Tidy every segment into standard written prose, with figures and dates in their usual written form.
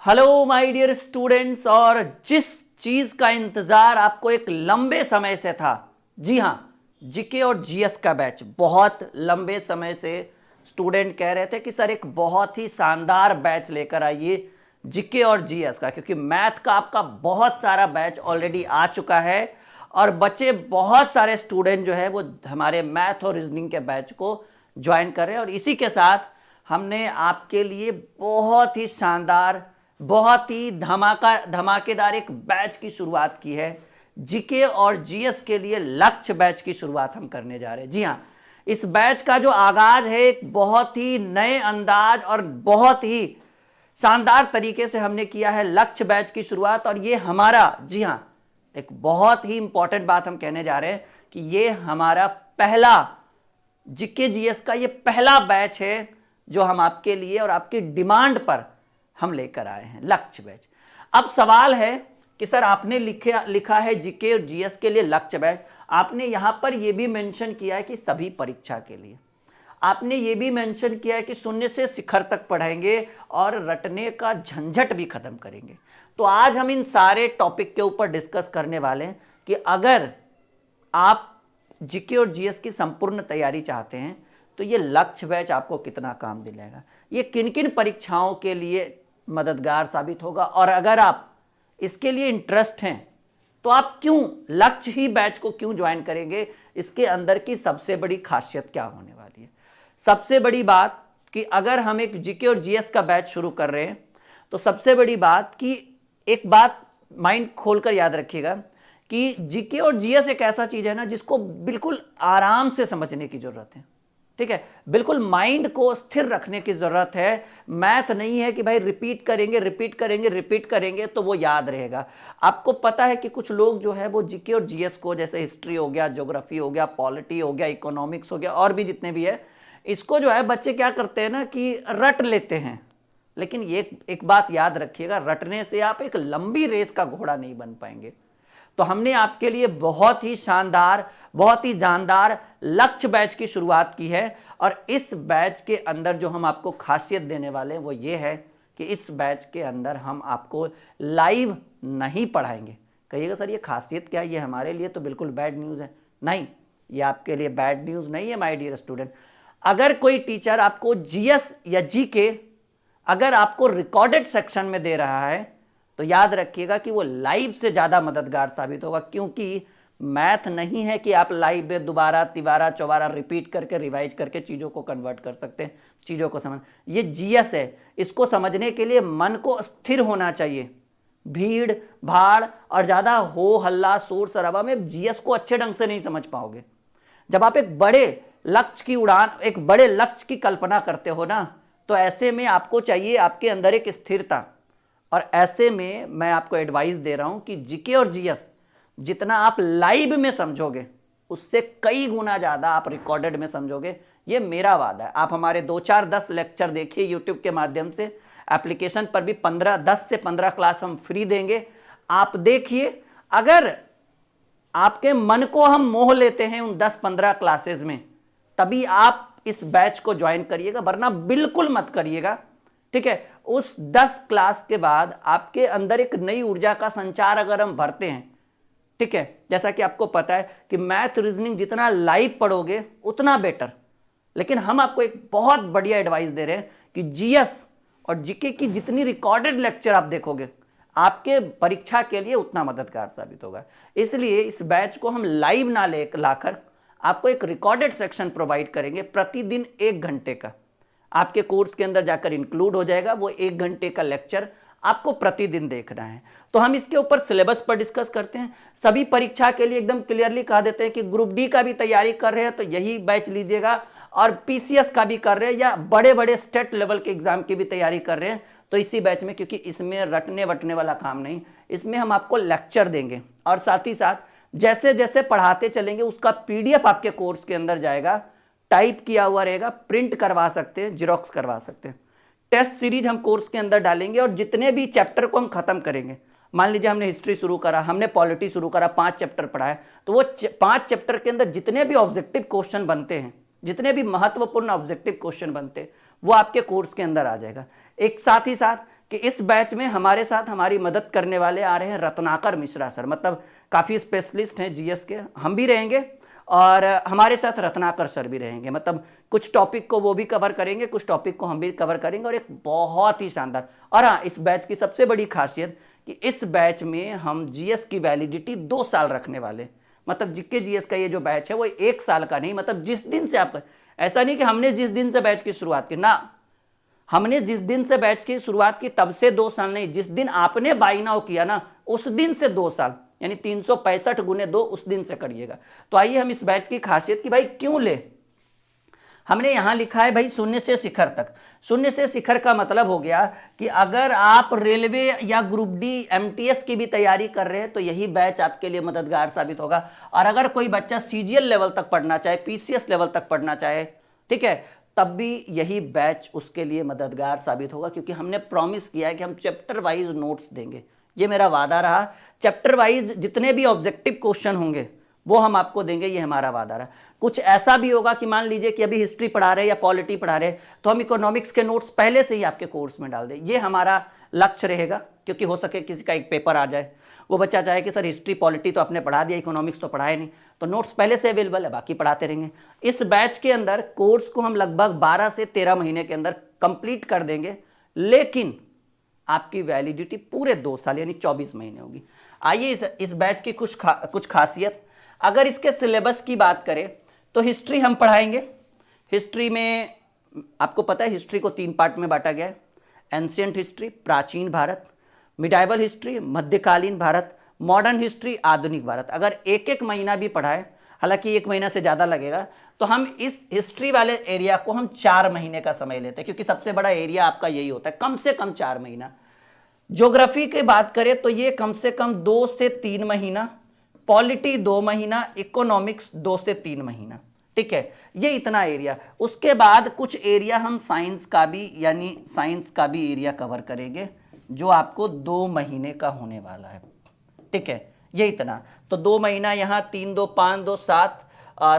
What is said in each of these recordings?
Hello my dear students. और जिस चीज का इंतजार आपको एक लंबे समय से था, जी हां, जीके और जीएस का बैच बहुत लंबे समय से स्टूडेंट कह रहे थे कि सर एक बहुत ही शानदार बैच लेकर आइए जीके और जीएस का, क्योंकि मैथ का आपका बहुत सारा बैच ऑलरेडी आ चुका है और बच्चे बहुत सारे स्टूडेंट जो है वो हमारे मैथ और रीजनिंग के बैच को ज्वाइन कर रहे हैं। और इसी के साथ हमने आपके लिए बहुत ही शानदार, बहुत ही धमाकेदार एक बैच की शुरुआत की है। जीके और जीएस के लिए लक्ष्य बैच की शुरुआत हम करने जा रहे हैं। जी हाँ, इस बैच का जो आगाज है एक बहुत ही नए अंदाज और बहुत ही शानदार तरीके से हमने किया है लक्ष्य बैच की शुरुआत। और ये हमारा, जी हाँ, एक बहुत ही इंपॉर्टेंट बात हम कहने जा रहे हैं कि ये हमारा पहला जीके जीएस का ये पहला बैच है जो हम आपके लिए और आपकी डिमांड पर हम लेकर आए हैं, लक्ष्य बैच। अब सवाल है कि सर आपने लिखा है जीके और जीएस के लिए लक्ष्य बैच, आपने यहां पर यह भी मेंशन किया है कि सभी परीक्षा के लिए, आपने ये भी मेंशन किया है कि शून्य से शिखर तक पढ़ाएंगे और रटने का झंझट भी खत्म करेंगे। तो आज हम इन सारे टॉपिक के ऊपर डिस्कस करने वाले हैं कि अगर आप जीके और जीएस की संपूर्ण तैयारी चाहते हैं तो ये लक्ष्य बैच आपको कितना काम दिलाएगा, ये किन किन परीक्षाओं के लिए मददगार साबित होगा, और अगर आप इसके लिए इंटरेस्ट हैं तो आप क्यों लक्ष्य ही बैच को क्यों ज्वाइन करेंगे, इसके अंदर की सबसे बड़ी खासियत क्या होने वाली है। सबसे बड़ी बात कि अगर हम एक जीके और जीएस का बैच शुरू कर रहे हैं तो सबसे बड़ी बात कि एक बात माइंड खोलकर याद रखिएगा कि जीके और जीएस एक ऐसा चीज है ना जिसको बिल्कुल आराम से समझने की जरूरत है। ठीक है, बिल्कुल माइंड को स्थिर रखने की जरूरत है। मैथ नहीं है कि भाई रिपीट करेंगे रिपीट करेंगे रिपीट करेंगे तो वो याद रहेगा। आपको पता है कि कुछ लोग जो है वो जीके और जीएस को, जैसे हिस्ट्री हो गया, ज्योग्राफी हो गया, पॉलिटी हो गया, इकोनॉमिक्स हो गया, और भी जितने भी है, इसको जो है बच्चे क्या करते हैं ना कि रट लेते हैं। लेकिन ये एक बात याद रखिएगा, रटने से आप एक लंबी रेस का घोड़ा नहीं बन पाएंगे। तो हमने आपके लिए बहुत ही शानदार, बहुत ही जानदार लक्ष्य बैच की शुरुआत की है। और इस बैच के अंदर जो हम आपको खासियत देने वाले हैं वो ये है कि इस बैच के अंदर हम आपको लाइव नहीं पढ़ाएंगे। कहिएगा सर ये खासियत क्या है, ये हमारे लिए तो बिल्कुल बैड न्यूज़ है। नहीं, ये आपके लिए बैड न्यूज़ नहीं है माय डियर स्टूडेंट। अगर कोई टीचर आपको जीएस या जीके अगर आपको रिकॉर्डेड सेक्शन में दे रहा है तो याद रखिएगा कि वो लाइव से ज्यादा मददगार साबित होगा, क्योंकि मैथ नहीं है कि आप लाइव में दोबारा तिबारा चौबारा रिपीट करके रिवाइज करके चीजों को कन्वर्ट कर सकते हैं, चीजों को समझ। ये जीएस है, इसको समझने के लिए मन को स्थिर होना चाहिए। भीड़ भाड़ और ज्यादा हो हल्ला शोर शराबा में जीएस को अच्छे ढंग से नहीं समझ पाओगे। जब आप एक बड़े लक्ष्य की उड़ान, एक बड़े लक्ष्य की कल्पना करते हो ना, तो ऐसे में आपको चाहिए आपके अंदर एक स्थिरता। और ऐसे में मैं आपको एडवाइस दे रहा हूं कि जीके और जीएस जितना आप लाइव में समझोगे उससे कई गुना ज्यादा आप रिकॉर्डेड में समझोगे, ये मेरा वादा है। आप हमारे 2-4-10 लेक्चर देखिए यूट्यूब के माध्यम से, एप्लीकेशन पर भी 10 से 15 क्लास हम फ्री देंगे, आप देखिए। अगर आपके मन को हम मोह लेते हैं उन 10-15 क्लासेस में, तभी आप इस बैच को ज्वाइन करिएगा, वरना बिल्कुल मत करिएगा। ठीक है, उस 10 क्लास के बाद आपके अंदर एक नई ऊर्जा का संचार अगर हम भरते हैं, ठीक है, जैसा कि आपको पता है कि मैथ रीजनिंग जितना लाइव पढ़ोगे उतना बेटर। लेकिन हम आपको एक बहुत बढ़िया एडवाइस दे रहे हैं कि जीएस और जीके की जितनी रिकॉर्डेड लेक्चर आप देखोगे आपके परीक्षा के लिए उतना मददगार साबित होगा। इसलिए इस बैच को हम लाइव ना लाकर आपको एक रिकॉर्डेड सेक्शन प्रोवाइड करेंगे, प्रतिदिन 1 घंटे का आपके कोर्स के अंदर जाकर इंक्लूड हो जाएगा। वो 1 घंटे का लेक्चर आपको प्रतिदिन देखना है। तो हम इसके ऊपर सिलेबस पर डिस्कस करते हैं, सभी परीक्षा के लिए एकदम क्लियरली कहा देते हैं कि ग्रुप डी का भी तैयारी कर रहे हैं तो यही बैच लीजिएगा, और पीसीएस का भी कर रहे हैं या बड़े बड़े स्टेट लेवल के एग्जाम की भी तैयारी कर रहे हैं तो इसी बैच में, क्योंकि इसमें रटने वटने वाला काम नहीं, इसमें हम आपको लेक्चर देंगे और साथ ही साथ जैसे जैसे पढ़ाते चलेंगे उसका पीडीएफ आपके कोर्स के अंदर जाएगा, टाइप किया हुआ रहेगा, प्रिंट करवा सकते हैं, जिरोक्स करवा सकते हैं। टेस्ट सीरीज हम कोर्स के अंदर डालेंगे और जितने भी चैप्टर को हम खत्म करेंगे, मान लीजिए हमने हिस्ट्री शुरू करा, हमने पॉलिटी शुरू करा, 5 चैप्टर पढ़ाए, तो वो 5 चैप्टर के अंदर जितने भी ऑब्जेक्टिव क्वेश्चन बनते हैं, जितने भी महत्वपूर्ण ऑब्जेक्टिव क्वेश्चन बनते हैं, वो आपके कोर्स के अंदर आ जाएगा। एक साथ ही साथ कि इस बैच में हमारे साथ हमारी मदद करने वाले आ रहे हैं रत्नाकर मिश्रा सर, मतलब काफ़ी स्पेशलिस्ट हैं जीएस के, हम भी रहेंगे और हमारे साथ रत्नाकर सर भी रहेंगे, मतलब कुछ टॉपिक को वो भी कवर करेंगे, कुछ टॉपिक को हम भी कवर करेंगे, और एक बहुत ही शानदार। और हाँ, इस बैच की सबसे बड़ी खासियत कि इस बैच में हम जीएस की वैलिडिटी 2 साल रखने वाले, मतलब जीके जीएस का ये जो बैच है वो 1 साल का नहीं, मतलब जिस दिन से आपका, ऐसा नहीं कि हमने जिस दिन से बैच की शुरुआत की ना, हमने जिस दिन से बैच की शुरुआत की तब से 2 साल नहीं, जिस दिन आपने बाई नाउ किया ना उस दिन से 2 साल, यानी 365 गुने 2 उस दिन से करिएगा। तो आइए हम इस बैच की खासियत की भाई क्यों ले, हमने यहां लिखा है भाई शून्य से शिखर तक। शून्य से शिखर का मतलब हो गया कि अगर आप रेलवे या ग्रुप डी एमटीएस की भी तैयारी कर रहे हैं तो यही बैच आपके लिए मददगार साबित होगा। और अगर कोई बच्चा सीजीएल लेवल तक पढ़ना चाहे, पीसीएस लेवल तक पढ़ना चाहे, ठीक है, तब भी यही बैच उसके लिए मददगार साबित होगा, क्योंकि हमने प्रॉमिस किया है कि हम चैप्टर वाइज नोट्स देंगे। ये मेरा वादा रहा, चैप्टर वाइज जितने भी ऑब्जेक्टिव क्वेश्चन होंगे वो हम आपको देंगे, ये हमारा वादा रहा। कुछ ऐसा भी होगा कि मान लीजिए कि अभी हिस्ट्री पढ़ा रहे या पॉलिटी पढ़ा रहे तो हम इकोनॉमिक्स के नोट्स पहले से ही आपके कोर्स में डाल दें, ये हमारा लक्ष्य रहेगा, क्योंकि हो सके किसी का एक पेपर आ जाए, वो बच्चा चाहे कि सर हिस्ट्री पॉलिटी तो आपने पढ़ा दिया, इकोनॉमिक्स तो पढ़ाए नहीं, तो नोट्स पहले से अवेलेबल है, बाकी पढ़ाते रहेंगे। इस बैच के अंदर कोर्स को हम लगभग 12 से 13 महीने के अंदर कंप्लीट कर देंगे, लेकिन आपकी वैलिडिटी पूरे 2 साल यानी 24 महीने होगी। आइए इस बैच की कुछ खासियत, अगर इसके सिलेबस की बात करें तो हिस्ट्री हम पढ़ाएंगे। हिस्ट्री में आपको पता है हिस्ट्री को 3 पार्ट में बांटा गया है, एंशिएंट हिस्ट्री प्राचीन भारत, मिडाइवल हिस्ट्री मध्यकालीन भारत, मॉडर्न हिस्ट्री आधुनिक भारत। अगर एक एक महीना भी पढ़ाए, हालांकि 1 महीना से ज़्यादा लगेगा, तो हम इस हिस्ट्री वाले एरिया को हम 4 महीने का समय लेते हैं, क्योंकि सबसे बड़ा एरिया आपका यही होता है, कम से कम 4 महीना। ज्योग्राफी की बात करें तो ये कम से कम 2 से 3 महीना, पॉलिटी 2 महीना, इकोनॉमिक्स 2 से 3 महीना, ठीक है, ये इतना एरिया। उसके बाद कुछ एरिया हम साइंस का भी, यानी साइंस का भी एरिया कवर करेंगे, जो आपको 2 महीने का होने वाला है, ठीक है, ये इतना। तो 2 महीना यहाँ, 3 2 5 2 7,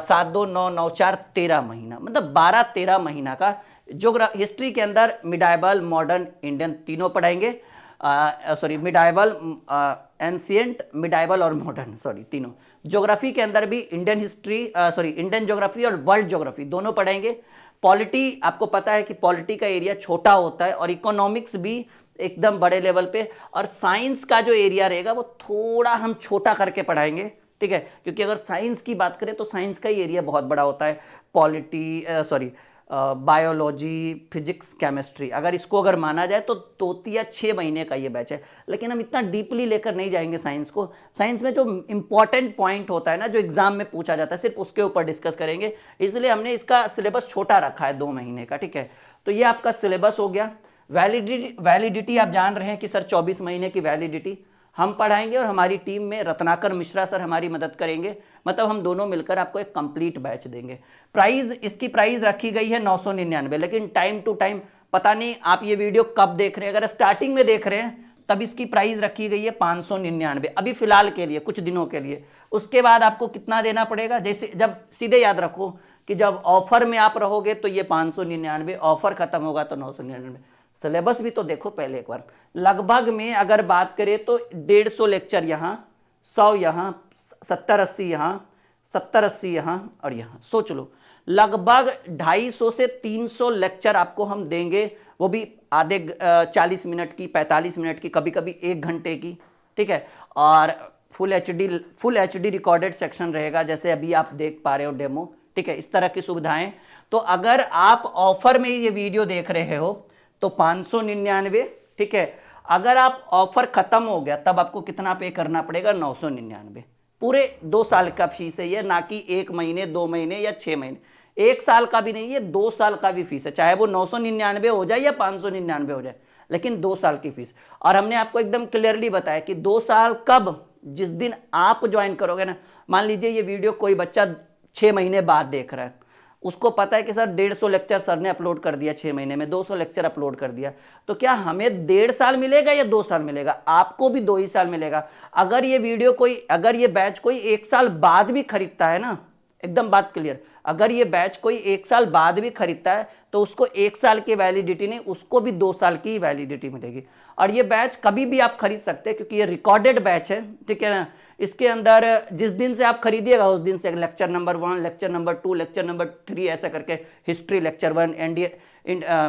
7 2 9 9 4 13 महीना, मतलब 12-13 महीना का हिस्ट्री के अंदर मिडाइवल मॉडर्न इंडियन तीनों पढ़ाएंगे, सॉरी मिडाइवल एंशिएंट मिडाइवल और मॉडर्न, सॉरी तीनों। ज्योग्राफी के अंदर भी Indian history sorry Indian geography और वर्ल्ड ज्योग्राफी दोनों पढ़ेंगे। पॉलिटी आपको पता है कि पॉलिटी का एरिया छोटा होता है, और इकोनॉमिक्स भी एकदम बड़े लेवल पे, और साइंस का जो एरिया रहेगा वो थोड़ा हम छोटा करके पढ़ाएंगे, ठीक है, क्योंकि अगर साइंस की बात करें तो साइंस का ही एरिया बहुत बड़ा होता है, polity sorry biology physics chemistry, अगर माना जाए तो 2 या 6 महीने का ये बैच है। लेकिन हम इतना डीपली लेकर नहीं जाएंगे साइंस को, साइंस में जो इंपॉर्टेंट पॉइंट होता है ना, जो एग्जाम में पूछा जाता है, सिर्फ उसके ऊपर डिस्कस करेंगे, इसलिए हमने इसका सिलेबस छोटा रखा है 2 महीने का, ठीक है। तो ये आपका सिलेबस हो गया। वैलिडिटी आप जान रहे हैं कि सर 24 महीने की वैलिडिटी हम पढ़ाएंगे, और हमारी टीम में रत्नाकर मिश्रा सर हमारी मदद करेंगे, मतलब हम दोनों मिलकर आपको एक कंप्लीट बैच देंगे। इसकी प्राइस रखी गई है 999, लेकिन टाइम टू टाइम, पता नहीं आप ये वीडियो कब देख रहे हैं, अगर स्टार्टिंग में देख रहे हैं तब इसकी प्राइस रखी गई है 599 अभी फिलहाल के लिए, कुछ दिनों के लिए। उसके बाद आपको कितना देना पड़ेगा, जैसे जब सीधे याद रखो कि जब ऑफर में आप रहोगे तो ये 599, ऑफर खत्म होगा तो 999। सिलेबस भी तो देखो पहले एक बार, लगभग में अगर बात करें तो 150 लेक्चर यहाँ, 100 यहाँ, 70-80 यहाँ, 70-80 यहाँ, और यहाँ सोच लो लगभग 250 से 300 लेक्चर आपको हम देंगे, वो भी आधे 40 मिनट की, 45 मिनट की, कभी कभी 1 घंटे की, ठीक है। और फुल एचडी रिकॉर्डेड सेक्शन रहेगा, जैसे अभी आप देख पा रहे हो डेमो, ठीक है, इस तरह की सुविधाएं। तो अगर आप ऑफर में ये वीडियो देख रहे हो तो 599, ठीक है। अगर आप ऑफर खत्म हो गया तब आपको कितना पे करना पड़ेगा, 999। पूरे 2 साल का फीस है ये, ना कि 1 महीने 2 महीने या 6 महीने, 1 साल का भी नहीं, ये 2 साल का भी फीस है, चाहे वो 999 हो जाए या 599 हो जाए, लेकिन 2 साल की फीस। और हमने आपको एकदम क्लियरली बताया कि 2 साल कब, जिस दिन आप ज्वाइन करोगे ना, मान लीजिए ये वीडियो कोई बच्चा 6 महीने बाद देख रहा है, उसको पता है कि सर 150 लेक्चर सर ने अपलोड कर दिया 6 महीने में, 200 लेक्चर अपलोड कर दिया, तो क्या हमें 1.5 साल मिलेगा या 2 साल मिलेगा? आपको भी 2 ही साल मिलेगा। अगर ये वीडियो कोई, अगर ये बैच कोई 1 साल बाद भी खरीदता है ना, एकदम बात क्लियर। अगर ये बैच कोई 1 साल बाद भी खरीदता है तो उसको 1 साल की वैलिडिटी नहीं, उसको भी 2 साल की वैलिडिटी मिलेगी। और ये बैच कभी भी आप खरीद सकते हैं क्योंकि ये रिकॉर्डेड बैच है, ठीक है ना। इसके अंदर जिस दिन से आप खरीदिएगा उस दिन से lecture number 1, lecture number 2, lecture number 3 ऐसा करके history lecture 1,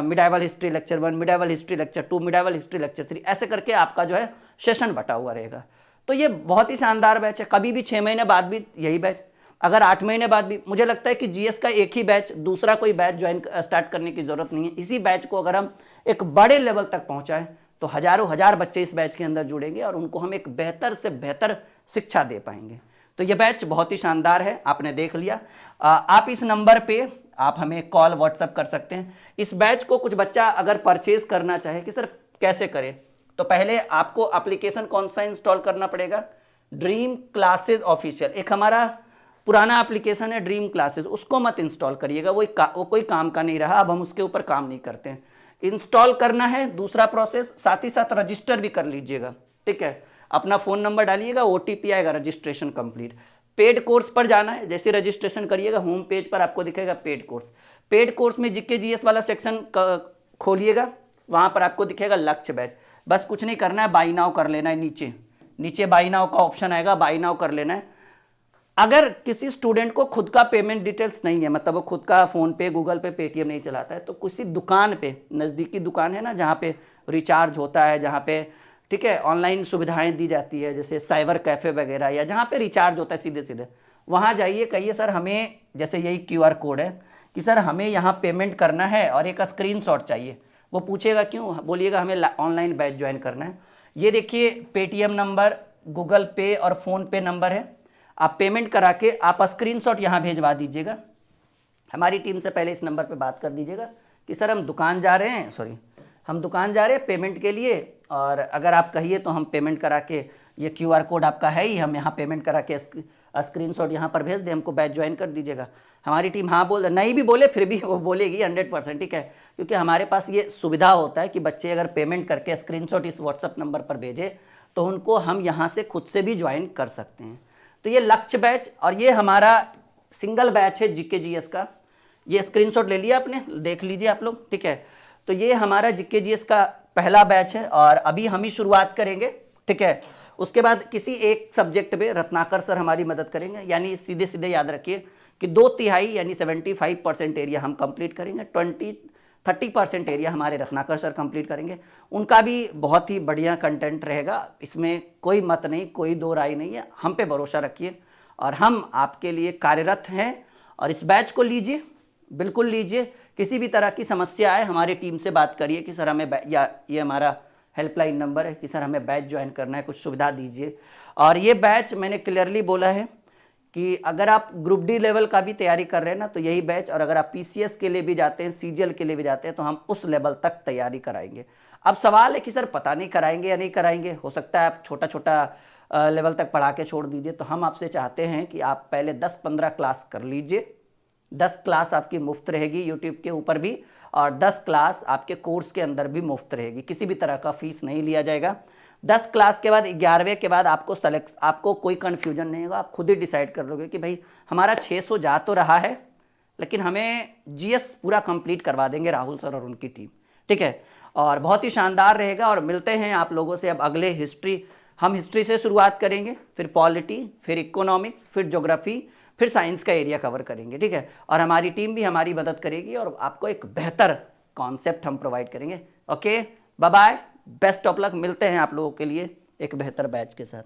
medieval history lecture 1, medieval history lecture 2, medieval history lecture 3, ऐसे करके आपका जो है सेशन बटा हुआ रहेगा। तो ये बहुत ही शानदार बैच है। कभी भी 6 महीने बाद भी यही बैच, अगर 8 महीने बाद भी, मुझे लगता है कि जीएस का एक ही बैच, दूसरा कोई बैच ज्वाइन स्टार्ट करने की जरूरत नहीं है। इसी बैच को अगर हम एक बड़े लेवल तक पहुंचाएं तो हजारों हजार बच्चे इस बैच के अंदर जुड़ेंगे और उनको हम एक बेहतर से बेहतर शिक्षा दे पाएंगे। तो ये बैच बहुत ही शानदार है, आपने देख लिया। आप इस नंबर पे आप हमें कॉल व्हाट्सएप कर सकते हैं। इस बैच को कुछ बच्चा अगर परचेज करना चाहे कि सर कैसे करें, तो पहले आपको एप्लीकेशन कौन सा इंस्टॉल करना पड़ेगा, ड्रीम क्लासेस ऑफिशियल। एक हमारा पुराना एप्लीकेशन है ड्रीम क्लासेस, उसको मत इंस्टॉल करिएगा, वो कोई काम का नहीं रहा, अब हम उसके ऊपर काम नहीं करते हैं। इंस्टॉल करना है दूसरा प्रोसेस, साथ ही साथ रजिस्टर भी कर लीजिएगा, ठीक है। अपना फ़ोन नंबर डालिएगा, ओटीपी आएगा, रजिस्ट्रेशन कंप्लीट। पेड कोर्स पर जाना है, जैसे रजिस्ट्रेशन करिएगा होम पेज पर आपको दिखेगा पेड कोर्स। पेड कोर्स में जीके जीएस वाला सेक्शन खोलिएगा, वहाँ पर आपको दिखेगा लक्ष्य बैच। बस कुछ नहीं करना है, बाई नाउ कर लेना है। नीचे नीचे बाई नाउ का ऑप्शन आएगा, बाई नाउ कर लेना है। अगर किसी स्टूडेंट को खुद का पेमेंट डिटेल्स नहीं है, मतलब वो खुद का फ़ोन पे, गूगल पे, पेटीएम नहीं चलाता है, तो किसी दुकान पे, नज़दीकी दुकान है ना जहाँ पे रिचार्ज होता है, जहाँ पे ठीक है ऑनलाइन सुविधाएं दी जाती है, जैसे साइबर कैफ़े वगैरह, या जहाँ पे रिचार्ज होता है सीधे सीधे, वहाँ जाइए, कहिए सर हमें, जैसे यही QR कोड है कि सर हमें यहाँ पेमेंट करना है और एक स्क्रीनशॉट चाहिए। वो पूछेगा क्यों, बोलिएगा हमें ऑनलाइन बैच ज्वाइन करना है। ये देखिए पेटीएम नंबर, गूगल पे और फ़ोनपे नंबर है। आप पेमेंट करा के आप स्क्रीनशॉट यहाँ भेजवा दीजिएगा। हमारी टीम से पहले इस नंबर पे बात कर दीजिएगा कि सर हम दुकान जा रहे हैं, हम दुकान जा रहे हैं पेमेंट के लिए, और अगर आप कहिए तो हम पेमेंट करा के, ये QR कोड आपका है ही, हम यहाँ पेमेंट करा के स्क्रीनशॉट यहाँ पर भेज दें, हमको बैच ज्वाइन कर दीजिएगा। हमारी टीम हाँ बोल, नहीं भी बोले फिर भी वो बोलेगी 100%, ठीक है, क्योंकि हमारे पास ये सुविधा होता है कि बच्चे अगर पेमेंट करके स्क्रीनशॉट इस व्हाट्सएप नंबर पर भेजे तो उनको हम यहाँ से खुद से भी ज्वाइन कर सकते हैं। तो ये लक्ष्य बैच और ये हमारा सिंगल बैच है जीके जीएस का। ये स्क्रीनशॉट ले लिया आपने, देख लीजिए आप लोग, ठीक है। तो ये हमारा जीके जीएस का पहला बैच है और अभी हम ही शुरुआत करेंगे, ठीक है। उसके बाद किसी एक सब्जेक्ट पे रत्नाकर सर हमारी मदद करेंगे, यानी सीधे सीधे याद रखिए कि 2/3 यानी 75% एरिया हम कंप्लीट करेंगे, 30% एरिया हमारे रत्नाकर सर कंप्लीट करेंगे। उनका भी बहुत ही बढ़िया कंटेंट रहेगा, इसमें कोई मत नहीं, कोई दो राय नहीं है। हम पे भरोसा रखिए और हम आपके लिए कार्यरत हैं। और इस बैच को लीजिए, बिल्कुल लीजिए। किसी भी तरह की समस्या आए हमारी टीम से बात करिए कि सर हमें, या ये हमारा हेल्पलाइन नंबर है कि सर हमें बैच ज्वाइन करना है, कुछ सुविधा दीजिए। और ये बैच मैंने क्लियरली बोला है कि अगर आप ग्रुप डी लेवल का भी तैयारी कर रहे हैं ना तो यही बैच, और अगर आप PCS के लिए भी जाते हैं, CGL के लिए भी जाते हैं, तो हम उस लेवल तक तैयारी कराएंगे। अब सवाल है कि सर पता नहीं कराएंगे या नहीं कराएंगे, हो सकता है आप छोटा छोटा लेवल तक पढ़ा के छोड़ दीजिए। तो हम आपसे चाहते हैं कि आप पहले 10-15 क्लास कर लीजिए। 10 क्लास आपकी मुफ्त रहेगी यूट्यूब के ऊपर भी, और 10 क्लास आपके कोर्स के अंदर भी मुफ्त रहेगी, किसी भी तरह का फीस नहीं लिया जाएगा। 10 क्लास के बाद 11वें के बाद आपको कोई कन्फ्यूजन नहीं होगा, आप खुद ही डिसाइड कर लोगे कि भाई हमारा 600 जा तो रहा है लेकिन हमें GS पूरा कंप्लीट करवा देंगे राहुल सर और उनकी टीम, ठीक है। और बहुत ही शानदार रहेगा। और मिलते हैं आप लोगों से अब अगले हम हिस्ट्री से शुरुआत करेंगे, फिर पॉलिटी, फिर इकोनॉमिक्स, फिर ज्योग्राफी, फिर साइंस का एरिया कवर करेंगे, ठीक है। और हमारी टीम भी हमारी मदद करेगी और आपको एक बेहतर कॉन्सेप्ट हम प्रोवाइड करेंगे। Okay, bye bye, best of luck. मिलते हैं आप लोगों के लिए एक बेहतर बैच के साथ।